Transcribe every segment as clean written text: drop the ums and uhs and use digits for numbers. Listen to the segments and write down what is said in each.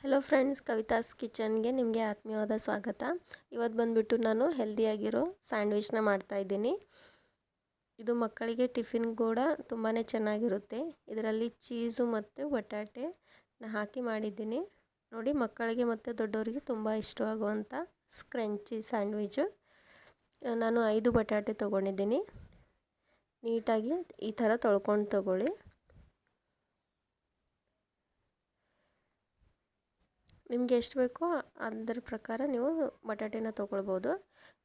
Hello friends, Kavitha's ಕಿಚನ್ಗೆ ನಿಮಗೆ ಆತ್ಮೀಯವಾದ ಸ್ವಾಗತ. ಇವತ್ತು ಬಂದುಬಿಟ್ಟು ನಾನು ಹೆಲ್ದಿಯಾಗಿರೋ ಸ್ಯಾಂಡ್ವಿಚ್ನ ಮಾಡ್ತಾಯಿದ್ದೀನಿ. ಇದು ಮಕ್ಕಳಿಗೆ ಟಿಫಿನ್ ಕೂಡ ತುಂಬಾ ಚೆನ್ನಾಗಿರುತ್ತೆ. ಇದರಲ್ಲಿ ಚೀಸು ಮತ್ತು ಬಟಾಟೆ ಹಾಕಿ ಮಾಡಿದ್ದೀನಿ. ನೋಡಿ, ಮಕ್ಕಳಿಗೆ ಮತ್ತು ದೊಡ್ಡವರಿಗೆ ತುಂಬ ಇಷ್ಟವಾಗುವಂಥ ಸ್ಕ್ರಂಚಿ ಸ್ಯಾಂಡ್ವಿಚು. ನಾನು 5 ಬಟಾಟೆ ತೊಗೊಂಡಿದ್ದೀನಿ. ನೀಟಾಗಿ ಈ ಥರ ತೊಳ್ಕೊಂಡು ತೊಗೊಳ್ಳಿ. ನಿಮಗೆ ಎಷ್ಟು ಬೇಕೋ ಅದರ ಪ್ರಕಾರ ನೀವು ಬಟಾಟೆನ ತೊಗೊಳ್ಬೋದು.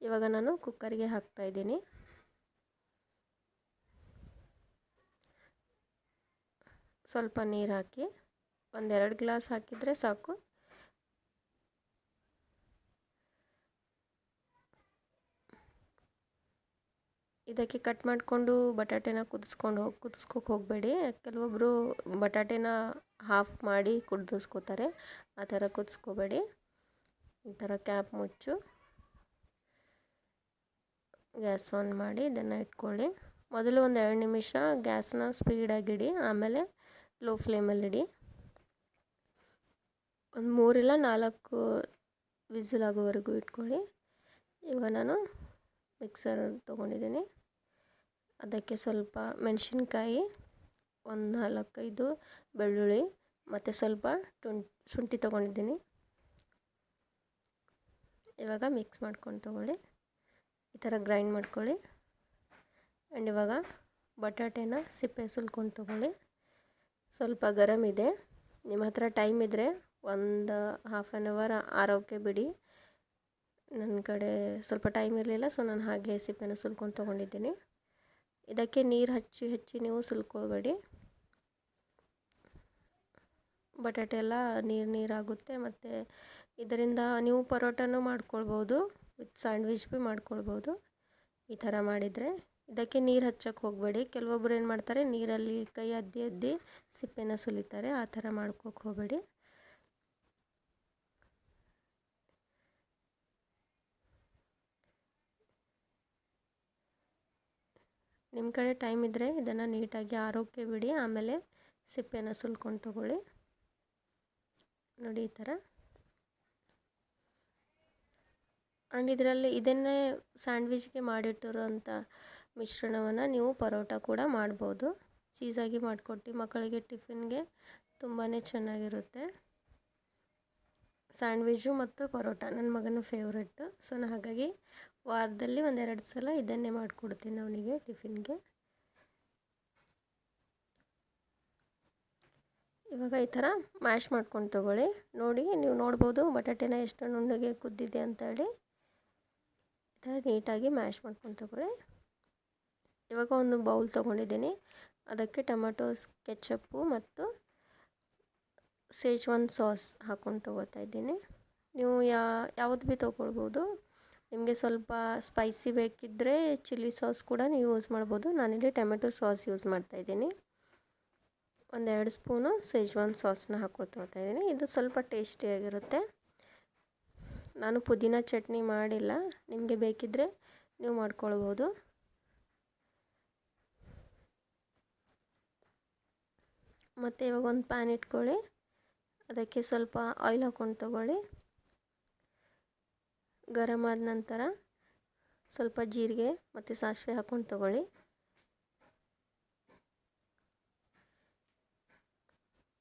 ಇವಾಗ ನಾನು ಕುಕ್ಕರ್ಗೆ ಹಾಕ್ತಾಯಿದ್ದೀನಿ. ಸ್ವಲ್ಪ ನೀರು ಹಾಕಿ, 1-2 ಗ್ಲಾಸ್ ಹಾಕಿದರೆ ಸಾಕು. ಇದಕ್ಕೆ ಕಟ್ ಮಾಡಿಕೊಂಡು ಬಟಾಟೆನ ಕುದಿಸ್ಕೋಕೆ ಹೋಗಬೇಡಿ. ಕೆಲವೊಬ್ಬರು ಬಟಾಟೆನ ಹಾಫ್ ಮಾಡಿ ಕುದಿಸ್ಕೋತಾರೆ. ಆ ಥರ ಕುದಿಸ್ಕೋಬೇಡಿ. ಈ ಥರ ಕ್ಯಾಪ್ ಮುಚ್ಚು, ಗ್ಯಾಸ್ ಆನ್ ಮಾಡಿ ಇದನ್ನು ಇಟ್ಕೊಳ್ಳಿ. ಮೊದಲು 1-2 ನಿಮಿಷ ಗ್ಯಾಸ್ನ ಸ್ಪೀಡಾಗಿಡಿ, ಆಮೇಲೆ ಲೋ ಫ್ಲೇಮಲ್ಲಿಡಿ. ಒಂದು 3-4 ವಿಸಿಲ್ ಆಗೋವರೆಗೂ ಇಟ್ಕೊಳ್ಳಿ. ಇವಾಗ ನಾನು ಮಿಕ್ಸರ್ ತೊಗೊಂಡಿದ್ದೀನಿ. ಅದಕ್ಕೆ ಸ್ವಲ್ಪ ಮೆಣಸಿನ್ಕಾಯಿ, 1-4-5 ಬೆಳ್ಳುಳ್ಳಿ ಮತ್ತು ಸ್ವಲ್ಪ ಶುಂಠಿ ತೊಗೊಂಡಿದ್ದೀನಿ. ಇವಾಗ ಮಿಕ್ಸ್ ಮಾಡ್ಕೊಂಡು ತೊಗೊಳ್ಳಿ. ಈ ಥರ ಗ್ರೈಂಡ್ ಮಾಡ್ಕೊಳ್ಳಿ. ಆ್ಯಂಡ್ ಇವಾಗ ಬಟಾಟೆನ ಸಿಪ್ಪೆ ಸುಲ್ಕೊಂಡು ತೊಗೊಳ್ಳಿ. ಸ್ವಲ್ಪ ಗರಮ್ ಇದೆ. ನಿಮ್ಮ ಹತ್ರ ಟೈಮ್ ಇದ್ದರೆ ಒಂದು ಹಾಫ್ ಆನ್ ಅವರ್ ಆರೋಕ್ಕೆ ಬಿಡಿ. ನನ್ನ ಕಡೆ ಸ್ವಲ್ಪ ಟೈಮ್ ಇರಲಿಲ್ಲ, ಸೊ ನಾನು ಹಾಗೆ ಸಿಪ್ಪೆನ ಸುಲ್ಕೊಂಡು ತೊಗೊಂಡಿದ್ದೀನಿ. ಇದಕ್ಕೆ ನೀರು ಹೆಚ್ಚಿ ನೀವು ಸುಲ್ಕೋಬೇಡಿ. ಬಟಾಟೆ ಎಲ್ಲ ನೀರಾಗುತ್ತೆ. ಮತ್ತು ಇದರಿಂದ ನೀವು ಪರೋಟನೂ ಮಾಡ್ಕೊಳ್ಬೋದು, ವಿತ್ ಸ್ಯಾಂಡ್ವಿಚ್ ಭೀ ಮಾಡ್ಕೊಳ್ಬೋದು. ಈ ಥರ ಮಾಡಿದರೆ ಇದಕ್ಕೆ ನೀರು ಹಚ್ಚಕ್ಕೆ ಹೋಗಬೇಡಿ. ಕೆಲವೊಬ್ಬರು ಏನು ಮಾಡ್ತಾರೆ, ನೀರಲ್ಲಿ ಕೈ ಅದ್ದಿ ಸಿಪ್ಪೆನ ಸುಲಿತಾರೆ. ಆ ಥರ ಮಾಡ್ಕೋಕ್ಕೆ ಹೋಗಬೇಡಿ. ನಿಮ್ಮ ಕಡೆ ಟೈಮ್ ಇದ್ದರೆ ಇದನ್ನು ನೀಟಾಗಿ ಆರೋಕ್ಕೆ ಬಿಡಿ, ಆಮೇಲೆ ಸಿಪ್ಪೆನ ಸುಲ್ಕೊಂಡು ತೊಗೊಳ್ಳಿ. ನೋಡಿ, ಈ ಥರ. ಆ್ಯಂಡ್ ಇದನ್ನೇ ಸ್ಯಾಂಡ್ವಿಚ್ಗೆ ಮಾಡಿಟ್ಟಿರೋಂಥ ಮಿಶ್ರಣವನ್ನು ನೀವು ಪರೋಟ ಕೂಡ ಮಾಡ್ಬೋದು. ಚೀಸಾಗಿ ಮಾಡಿಕೊಟ್ಟು ಮಕ್ಕಳಿಗೆ ಟಿಫಿನ್ಗೆ ತುಂಬಾ ಚೆನ್ನಾಗಿರುತ್ತೆ. ಸ್ಯಾಂಡ್ವಿಚು ಮತ್ತು ಪರೋಟ ನನ್ನ ಮಗನ ಫೇವ್ರೆಟ್ಟು. ಸೊ ನಾನು ಹಾಗಾಗಿ ವಾರದಲ್ಲಿ 1-2 ಸಲ ಇದನ್ನೇ ಮಾಡಿಕೊಡ್ತೀನಿ ಅವನಿಗೆ ಟಿಫಿನ್ಗೆ. ಇವಾಗ ಈ ಥರ ಮ್ಯಾಶ್ ಮಾಡ್ಕೊಂಡು ತೊಗೊಳ್ಳಿ. ನೋಡಿ, ನೀವು ನೋಡ್ಬೋದು ಬಟಾಟೆನ ಎಷ್ಟು ನುಣ್ಣಗೆ ಕುದ್ದಿದೆ ಅಂತೇಳಿ. ಈ ಥರ ನೀಟಾಗಿ ಮ್ಯಾಶ್ ಮಾಡ್ಕೊಂಡು ತೊಗೊಳ್ಳಿ. ಇವಾಗ ಒಂದು ಬೌಲ್ ತೊಗೊಂಡಿದ್ದೀನಿ. ಅದಕ್ಕೆ ಟೊಮೆಟೊ ಕೆಚಪ್ಪು ಮತ್ತು ಸೇಜ್ವಾನ್ ಸಾಸ್ ಹಾಕ್ಕೊಂಡು ತೊಗೋತಾ ಇದ್ದೀನಿ. ನೀವು ಯಾವುದು ಭೀ ತೊಗೊಳ್ಬೋದು. ನಿಮಗೆ ಸ್ವಲ್ಪ ಸ್ಪೈಸಿ ಬೇಕಿದ್ದರೆ ಚಿಲ್ಲಿ ಸಾಸ್ ಕೂಡ ನೀವು ಯೂಸ್ ಮಾಡ್ಬೋದು. ನಾನಿಲ್ಲಿ ಟೊಮೆಟೊ ಸಾಸ್ ಯೂಸ್ ಮಾಡ್ತಾಯಿದ್ದೀನಿ. 1-2 ಸ್ಪೂನು ಸೇಜ್ವಾನ್ ಸಾಸ್ನ ಹಾಕ್ಕೊಳ್ತಾ ಇದ್ದೀನಿ. ಇದು ಸ್ವಲ್ಪ ಟೇಸ್ಟಿಯಾಗಿರುತ್ತೆ. ನಾನು ಪುದೀನ ಚಟ್ನಿ ಮಾಡಿಲ್ಲ, ನಿಮಗೆ ಬೇಕಿದ್ದರೆ ನೀವು ಮಾಡ್ಕೊಳ್ಬೋದು. ಮತ್ತು ಇವಾಗ ಒಂದು ಪ್ಯಾನ್ ಇಟ್ಕೊಳ್ಳಿ. ಅದಕ್ಕೆ ಸ್ವಲ್ಪ ಆಯಿಲ್ ಹಾಕ್ಕೊಂಡು ತೊಗೊಳ್ಳಿ. ಗರಮ್ ಆದ ನಂತರ ಸ್ವಲ್ಪ ಜೀರಿಗೆ ಮತ್ತು ಸಾಸಿವೆ ಹಾಕ್ಕೊಂಡು ತೊಗೊಳ್ಳಿ.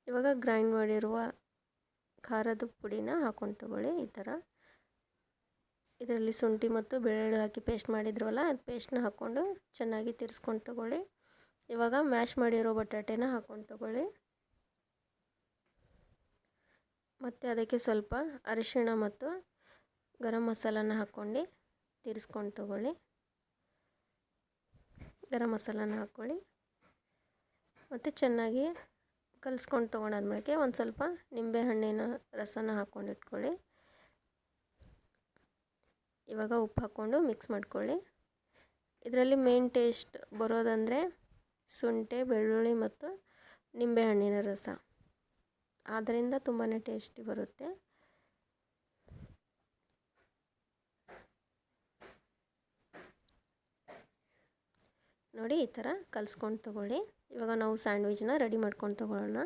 ಇವಾಗ ಗ್ರೈಂಡ್ ಮಾಡಿರುವ ಖಾರದ ಪುಡಿನ ಹಾಕ್ಕೊಂಡು ತೊಗೊಳ್ಳಿ. ಈ ಥರ ಇದರಲ್ಲಿ ಶುಂಠಿ ಮತ್ತು ಬೆಳ್ಳುಳ್ಳಿ ಹಾಕಿ ಪೇಸ್ಟ್ ಮಾಡಿದ್ರವಲ್ಲ, ಅದು ಪೇಸ್ಟ್ನ ಹಾಕ್ಕೊಂಡು ಚೆನ್ನಾಗಿ ತಿರ್ಸ್ಕೊಂಡು ತೊಗೊಳ್ಳಿ. ಇವಾಗ ಮ್ಯಾಶ್ ಮಾಡಿರೋ ಬಟಾಟೆನ ಹಾಕ್ಕೊಂಡು ತೊಗೊಳ್ಳಿ. ಮತ್ತು ಅದಕ್ಕೆ ಸ್ವಲ್ಪ ಅರಿಶಿಣ ಮತ್ತು ಗರಂ ಮಸಾಲನ ಹಾಕ್ಕೊಂಡು ತಿರ್ಸ್ಕೊಂಡು ತೊಗೊಳ್ಳಿ. ಗರಂ ಮಸಾಲನ ಹಾಕ್ಕೊಳ್ಳಿ ಮತ್ತು ಚೆನ್ನಾಗಿ ಕಲಿಸ್ಕೊಂಡು ತೊಗೊಂಡಾದ್ಮೇಲೆ ಒಂದು ಸ್ವಲ್ಪ ನಿಂಬೆಹಣ್ಣಿನ ರಸನ ಹಾಕ್ಕೊಂಡು ಇಟ್ಕೊಳ್ಳಿ. ಇವಾಗ ಉಪ್ಪು ಹಾಕ್ಕೊಂಡು ಮಿಕ್ಸ್ ಮಾಡ್ಕೊಳ್ಳಿ. ಇದರಲ್ಲಿ ಮೇನ್ ಟೇಸ್ಟ್ ಬರೋದಂದರೆ ಶುಂಠಿ, ಬೆಳ್ಳುಳ್ಳಿ ಮತ್ತು ನಿಂಬೆಹಣ್ಣಿನ ರಸ. ಆದ್ದರಿಂದ ತುಂಬಾ ಟೇಸ್ಟಿ ಬರುತ್ತೆ. ನೋಡಿ, ಈ ಥರ ಕಲಿಸ್ಕೊಂಡು ತೊಗೊಳ್ಳಿ. ಇವಾಗ ನಾವು ಸ್ಯಾಂಡ್ವಿಚ್ನ ರೆಡಿ ಮಾಡ್ಕೊಂಡು ತೊಗೊಳ್ಳೋಣ.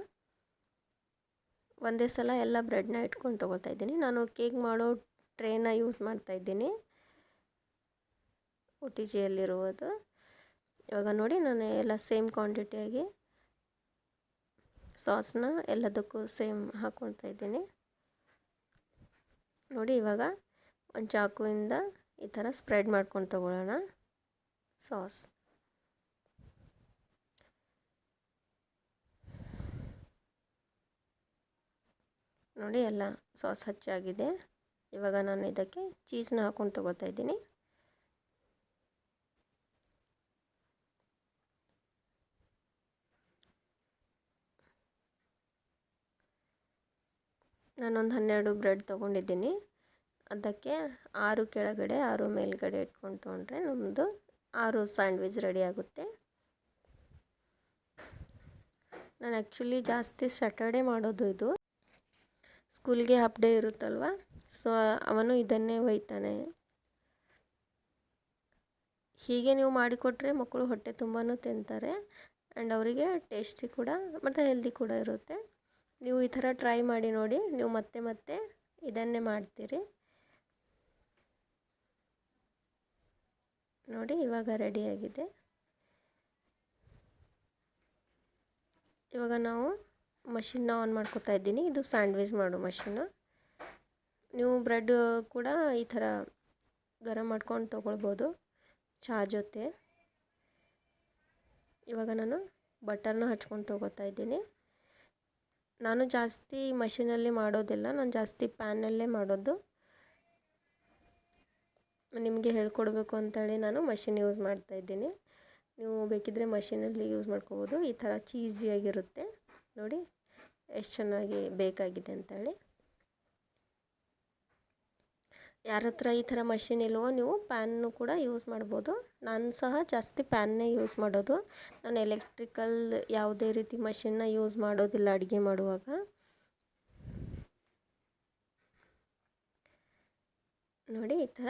ಒಂದೇ ಸಲ ಎಲ್ಲ ಬ್ರೆಡ್ನ ಇಟ್ಕೊಂಡು ತೊಗೊಳ್ತಾ ಇದ್ದೀನಿ. ನಾನು ಕೇಕ್ ಮಾಡೋ ಟ್ರೇನ ಯೂಸ್ ಮಾಡ್ತಾಯಿದ್ದೀನಿ, OTGಯಲ್ಲಿರುವುದು. ಇವಾಗ ನೋಡಿ ನಾನು ಎಲ್ಲ ಸೇಮ್ ಕ್ವಾಂಟಿಟಿಯಾಗಿ ಸಾಸ್ನ ಎಲ್ಲದಕ್ಕೂ ಸೇಮ್ ಹಾಕ್ಕೊಳ್ತಾ ಇದ್ದೀನಿ. ನೋಡಿ ಇವಾಗ ಒಂದು ಚಾಕುವಿಂದ ಈ ಥರ ಸ್ಪ್ರೆಡ್ ಮಾಡ್ಕೊಂಡು ತಗೊಳ್ಳೋಣ ಸಾಸ್. ನೋಡಿ ಎಲ್ಲ ಸಾಸ್ ಹಚ್ಚಾಗಿದೆ. ಇವಾಗ ನಾನು ಇದಕ್ಕೆ ಚೀಸ್ನ ಹಾಕ್ಕೊಂಡು ತೊಗೋತಾ ಇದ್ದೀನಿ. ನಾನೊಂದು 12 ಬ್ರೆಡ್ ತೊಗೊಂಡಿದ್ದೀನಿ. ಅದಕ್ಕೆ 6 ಕೆಳಗಡೆ 6 ಮೇಲ್ಗಡೆ ಇಟ್ಕೊಂಡು ತೊಗೊಂಡ್ರೆ ನಮ್ಮದು 6 ಸ್ಯಾಂಡ್ವಿಚ್ ರೆಡಿ ಆಗುತ್ತೆ. ನಾನು ಆ್ಯಕ್ಚುಲಿ ಜಾಸ್ತಿ ಸ್ಯಾಟರ್ಡೇ ಮಾಡೋದು ಇದು. ಸ್ಕೂಲ್ಗೆ ಹಾಫ್ ಡೇ ಇರುತ್ತಲ್ವ, ಸೊ ಅವನು ಇದನ್ನೇ ಒಯ್ತಾನೆ. ಹೀಗೆ ನೀವು ಮಾಡಿಕೊಟ್ರೆ ಮಕ್ಕಳು ಹೊಟ್ಟೆ ತುಂಬಾ ತಿಂತಾರೆ ಆ್ಯಂಡ್ ಅವರಿಗೆ ಟೇಸ್ಟಿ ಕೂಡ ಮತ್ತು ಹೆಲ್ದಿ ಕೂಡ ಇರುತ್ತೆ. ನೀವು ಈ ಥರ ಟ್ರೈ ಮಾಡಿ ನೋಡಿ, ನೀವು ಮತ್ತೆ ಮತ್ತೆ ಇದನ್ನೇ ಮಾಡ್ತೀರಿ. ನೋಡಿ ಇವಾಗ ರೆಡಿಯಾಗಿದೆ. ಇವಾಗ ನಾವು ಮಷಿನ್ನ ಆನ್ ಮಾಡ್ಕೊತಾ ಇದ್ದೀನಿ. ಇದು ಸ್ಯಾಂಡ್ವಿಚ್ ಮಾಡೋ ಮಷಿನ್ನು. ನೀವು ಬ್ರೆಡ್ ಕೂಡ ಈ ಥರ ಗರಂ ಮಾಡ್ಕೊಂಡು ತೊಗೊಳ್ಬೋದು ಚಹಾ ಜೊತೆ. ಇವಾಗ ನಾನು ಬಟರ್ನ ಹಚ್ಕೊಂಡು ತೊಗೋತಾ ಇದ್ದೀನಿ. ನಾನು ಜಾಸ್ತಿ ಮಷಿನಲ್ಲಿ ಮಾಡೋದಿಲ್ಲ, ನಾನು ಜಾಸ್ತಿ ಪ್ಯಾನಲ್ಲೇ ಮಾಡೋದು. ನಿಮಗೆ ಹೇಳ್ಕೊಡ್ಬೇಕು ಅಂತೇಳಿ ನಾನು ಮಷಿನ್ ಯೂಸ್ ಮಾಡ್ತಾಯಿದ್ದೀನಿ. ನೀವು ಬೇಕಿದ್ದರೆ ಮಷಿನಲ್ಲಿ ಯೂಸ್ ಮಾಡ್ಕೋಬೋದು. ಈ ಥರ ಚೀಸಿಯಾಗಿರುತ್ತೆ ನೋಡಿ ಎಷ್ಟು ಚೆನ್ನಾಗಿ ಬೇಕಾಗಿದೆ ಅಂತೇಳಿ. ಯಾರ ಹತ್ರ ಈ ಥರ ಮಷಿನ್ ಇಲ್ವೋ ನೀವು ಪ್ಯಾನ್ನು ಕೂಡ ಯೂಸ್ ಮಾಡ್ಬೋದು. ನಾನು ಸಹ ಜಾಸ್ತಿ ಪ್ಯಾನ್ನೇ ಯೂಸ್ ಮಾಡೋದು. ನಾನು ಎಲೆಕ್ಟ್ರಿಕಲ್ ಯಾವುದೇ ರೀತಿ ಮಷಿನ್ನ ಯೂಸ್ ಮಾಡೋದಿಲ್ಲ ಅಡುಗೆ ಮಾಡುವಾಗ. ನೋಡಿ ಈ ಥರ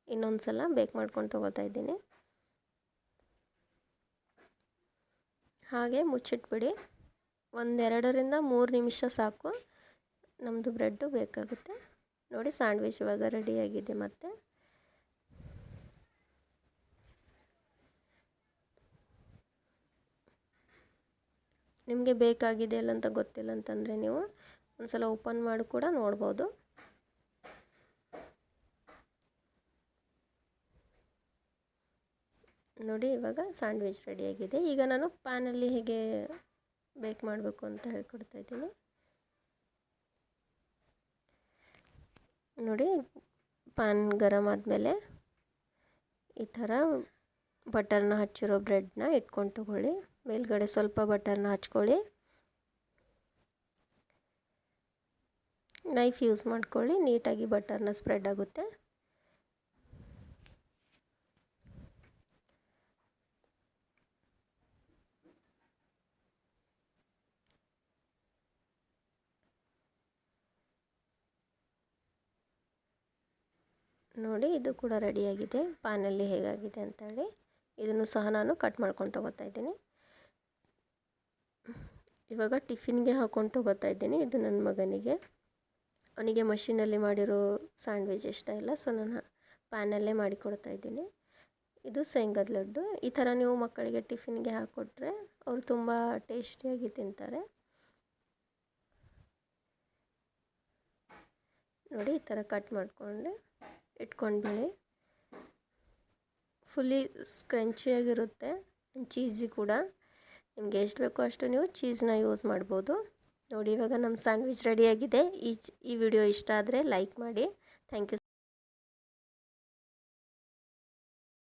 ಇನ್ನೊಂದು ಸಲ ಬೇಕ್ ಮಾಡ್ಕೊಂಡು ತೊಗೋತಾ ಇದ್ದೀನಿ. ಹಾಗೆ ಮುಚ್ಚಿಟ್ಬಿಡಿ. 1-2 ರಿಂದ 3 ನಿಮಿಷ ಸಾಕು, ನಮ್ಮದು ಬ್ರೆಡ್ಡು ಬೇಕಾಗುತ್ತೆ. ನೋಡಿ ಸ್ಯಾಂಡ್ವಿಚ್ ಇವಾಗ ರೆಡಿಯಾಗಿದೆ. ಮತ್ತು ನಿಮಗೆ ಬೇಕಾಗಿದೆ ಇಲ್ಲ ಅಂತ ಗೊತ್ತಿಲ್ಲ ಅಂತಂದರೆ ನೀವು ಒಂದು ಸಲ ಓಪನ್ ಮಾಡಿ ಕೂಡ ನೋಡ್ಬೋದು. ನೋಡಿ ಇವಾಗ ಸ್ಯಾಂಡ್ವಿಚ್ ರೆಡಿಯಾಗಿದೆ. ಈಗ ನಾನು ಪ್ಯಾನಲ್ಲಿ ಹೇಗೆ ಬೇಕ್ ಮಾಡಬೇಕು ಅಂತ ಹೇಳ್ಕೊಡ್ತಾ ಇದ್ದೀನಿ. ನೋಡಿ ಪ್ಯಾನ್ ಗರಮ್ ಆದಮೇಲೆ ಈ ಥರ ಬಟರ್ನ ಹಚ್ಚಿರೋ ಬ್ರೆಡ್ನ ಇಟ್ಕೊಂಡು ತೊಗೊಳ್ಳಿ. ಮೇಲ್ಗಡೆ ಸ್ವಲ್ಪ ಬಟರ್ನ ಹಚ್ಕೊಳ್ಳಿ. ನೈಫ್ ಯೂಸ್ ಮಾಡ್ಕೊಳ್ಳಿ, ನೀಟಾಗಿ ಬಟರ್ನ ಸ್ಪ್ರೆಡ್ ಆಗುತ್ತೆ. ನೋಡಿ ಇದು ಕೂಡ ರೆಡಿಯಾಗಿದೆ. ಪ್ಯಾನಲ್ಲಿ ಹೇಗಾಗಿದೆ ಅಂತೇಳಿ ಇದನ್ನು ಸಹ ನಾನು ಕಟ್ ಮಾಡ್ಕೊಂಡು ತೊಗೋತಾ ಇದ್ದೀನಿ. ಇವಾಗ ಟಿಫಿನ್ಗೆ ಹಾಕ್ಕೊಂಡು ತೊಗೋತಾ ಇದ್ದೀನಿ. ಇದು ನನ್ನ ಮಗನಿಗೆ, ಅವನಿಗೆ ಮಷಿನಲ್ಲಿ ಮಾಡಿರೋ ಸ್ಯಾಂಡ್ವಿಚ್ ಇಷ್ಟ ಇಲ್ಲ, ಸೊ ನಾನು ಪ್ಯಾನಲ್ಲೇ ಮಾಡಿಕೊಡ್ತಾ ಇದ್ದೀನಿ. ಇದು ಶೇಂಗದ ಲಡ್ಡು. ಈ ಥರ ನೀವು ಮಕ್ಕಳಿಗೆ ಟಿಫಿನ್ಗೆ ಹಾಕ್ಕೊಟ್ರೆ ಅವರು ತುಂಬ ಟೇಸ್ಟಿಯಾಗಿ ತಿಂತಾರೆ. ನೋಡಿ ಈ ಥರ ಕಟ್ ಮಾಡಿಕೊಂಡು ಇಟ್ಕೊಂಡ್ಬಿಡಿ. ಫುಲ್ಲಿ ಸ್ಕ್ರಂಚಿಯಾಗಿರುತ್ತೆ, ಚೀಸಿ ಕೂಡ. ನಿಮಗೆ ಎಷ್ಟು ಬೇಕೋ ಅಷ್ಟು ನೀವು ಚೀಸ್ನ ಯೂಸ್ ಮಾಡ್ಬೋದು. ನೋಡಿ ಇವಾಗ ನಮ್ಮ ಸ್ಯಾಂಡ್ವಿಚ್ ರೆಡಿಯಾಗಿದೆ. ಈ ವಿಡಿಯೋ ಇಷ್ಟ ಆದರೆ ಲೈಕ್ ಮಾಡಿ. Thank you.